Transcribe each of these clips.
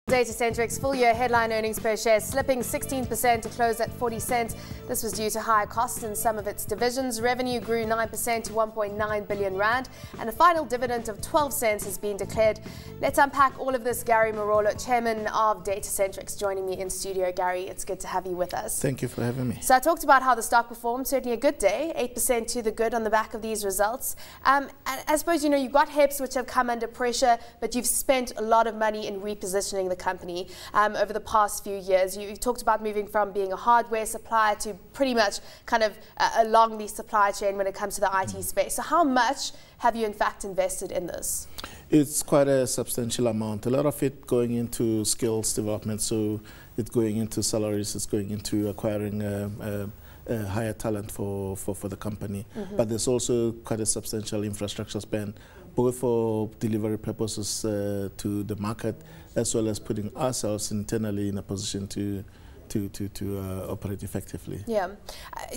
Datacentrix full-year headline earnings per share slipping 16% to close at 40 cents. This was due to higher costs in some of its divisions. Revenue grew 9% to 1.9 billion rand, and a final dividend of 12 cents has been declared. Let's unpack all of this. Gary Morolo, chairman of Datacentrix, joining me in studio. Gary, it's good to have you with us. Thank you for having me. So I talked about how the stock performed. Certainly a good day, 8% to the good on the back of these results. And I suppose, you know, you've got HEPs which have come under pressure, but you've spent a lot of money in repositioning the company over the past few years. You talked about moving from being a hardware supplier to pretty much kind of along the supply chain when it comes to the IT space. So how much have you in fact invested in this? It's quite a substantial amount. A lot of it going into skills development, so it's going into salaries, it's going into acquiring higher talent for the company. But there's also quite a substantial infrastructure spend, both for delivery purposes to the market, as well as putting ourselves internally in a position to operate effectively. Yeah,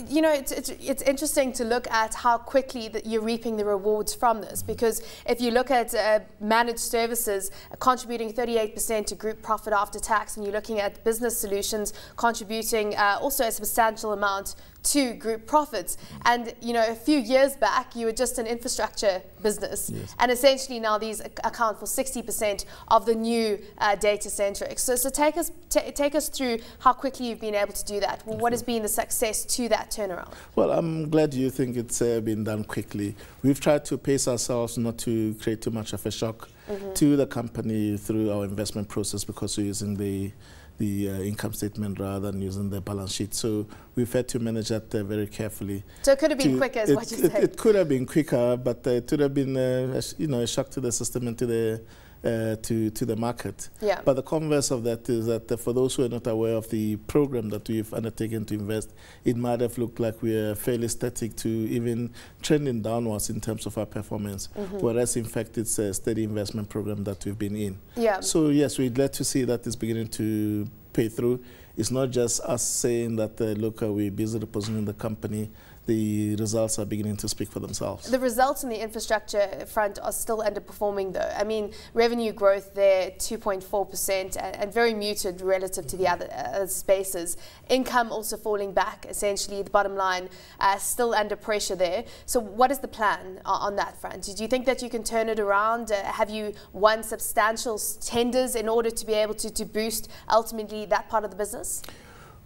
you know, it's interesting to look at how quickly that you're reaping the rewards from this, because if you look at managed services contributing 38% to group profit after tax, and you're looking at business solutions contributing also a substantial amount to group profits. And you know, a few years back you were just an infrastructure business, yes, and essentially now these account for 60% of the new Datacentrix. So take us through how quickly you've been able to do that. Well, what has been the success to that turnaround? Well, I'm glad you think it's been done quickly. We've tried to pace ourselves not to create too much of a shock to the company through our investment process, because we're using the income statement rather than using the balance sheet. So we've had to manage that very carefully. So it could have been quicker, is what you say? It could have been quicker, but it would have been a shock to the system and to the market. Yeah. But the converse of that is that for those who are not aware of the program that we've undertaken to invest, it might have looked like we're fairly static to even trending downwards in terms of our performance, whereas in fact it's a steady investment program that we've been in. Yeah. So yes, we're glad to see that it's beginning to pay through. It's not just us saying that, look, we're busy repositioning the company. The results are beginning to speak for themselves. The results on the infrastructure front are still underperforming though. I mean, revenue growth there, 2.4%, and very muted relative to the other spaces. Income also falling back, essentially, the bottom line still under pressure there. So what is the plan on that front? Do you think that you can turn it around? Have you won substantial tenders in order to be able to boost ultimately that part of the business?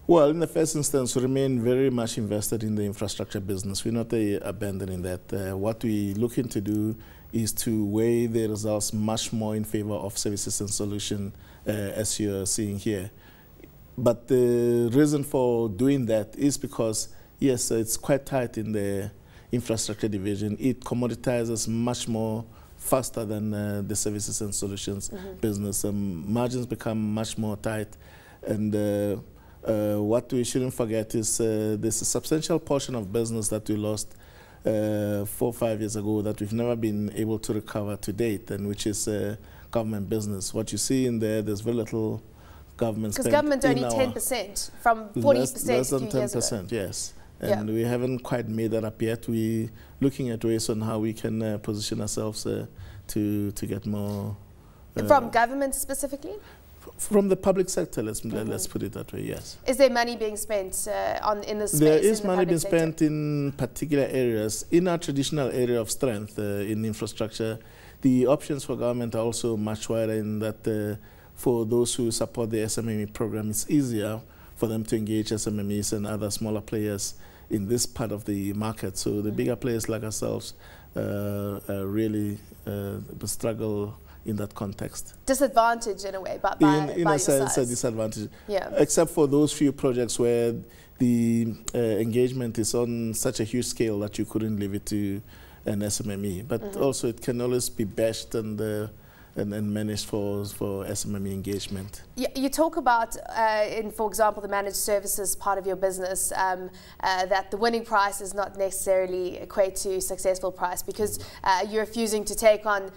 Well, in the first instance, we remain very much invested in the infrastructure business. We're not abandoning that. What we're looking to do is to weigh the results much more in favor of services and solutions, as you're seeing here. But the reason for doing that is because, yes, it's quite tight in the infrastructure division. It commoditizes much more faster than the services and solutions business. Margins become much more tight, and what we shouldn't forget is there's a substantial portion of business that we lost 4 or 5 years ago that we've never been able to recover to date, and which is government business. What you see in there's very little government spend. Because government only 10% from 40% less than 10%, yes. And we haven't quite made that up yet. We're looking at ways on how we can position ourselves to get more. From government specifically? From the public sector, let's put it that way, yes. Is there money being spent in this space? There is money being spent in particular areas. In our traditional area of strength in infrastructure, the options for government are also much wider in that for those who support the SMME program, it's easier for them to engage SMMEs and other smaller players in this part of the market. So the bigger players like ourselves really struggle in that context. Disadvantage in a way, but in a sense, a disadvantage. Yeah. Except for those few projects where the engagement is on such a huge scale that you couldn't leave it to an SMME. But also it can always be bashed and managed for SMME engagement. Yeah, you talk about, for example, the managed services part of your business, that the winning price does not necessarily equate to successful price, because you're refusing to take on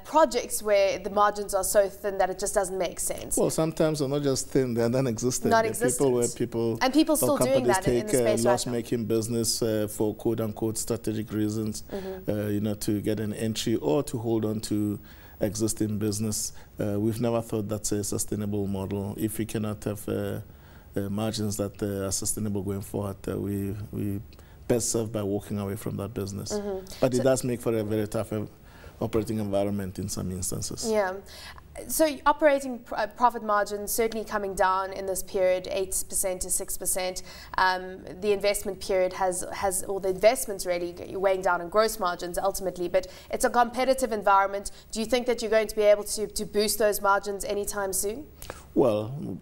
projects where the margins are so thin that it just doesn't make sense. Well, sometimes they're not just thin, they're non-existent. And people still doing that in the space right now. Loss-making business for quote-unquote strategic reasons, you know, to get an entry or to hold on to existing business. We've never thought that's a sustainable model. If we cannot have margins that are sustainable going forward, we best served by walking away from that business. But it does make for a very tough operating environment in some instances. Yeah. So operating profit margins certainly coming down in this period, 8% to 6%. The investment period or the investments really weighing down on gross margins ultimately, but it's a competitive environment. Do you think that you're going to be able to boost those margins anytime soon? Well,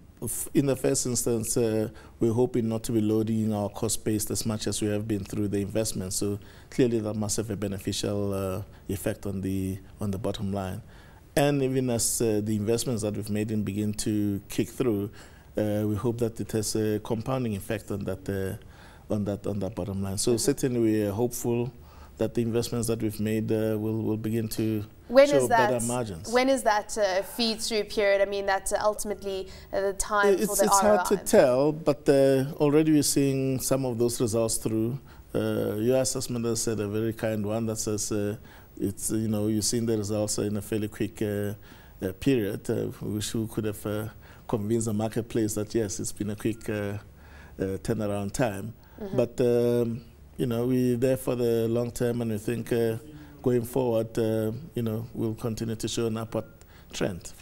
in the first instance, we're hoping not to be loading our cost base as much as we have been through the investment. So clearly that must have a beneficial effect on the bottom line. And even as the investments that we've made begin to kick through, we hope that it has a compounding effect on that bottom line. So certainly we are hopeful that the investments that we've made will begin to show better margins. When is that feed-through period? I mean, that's ultimately the time for the ROI. It's hard to tell, but already we're seeing some of those results through. Your assessment has said a very kind one that says it's, you've seen the results in a fairly quick period. We could have convinced the marketplace that yes, it's been a quick turnaround time. But we're there for the long term, and we think going forward, we'll continue to show an upward trend.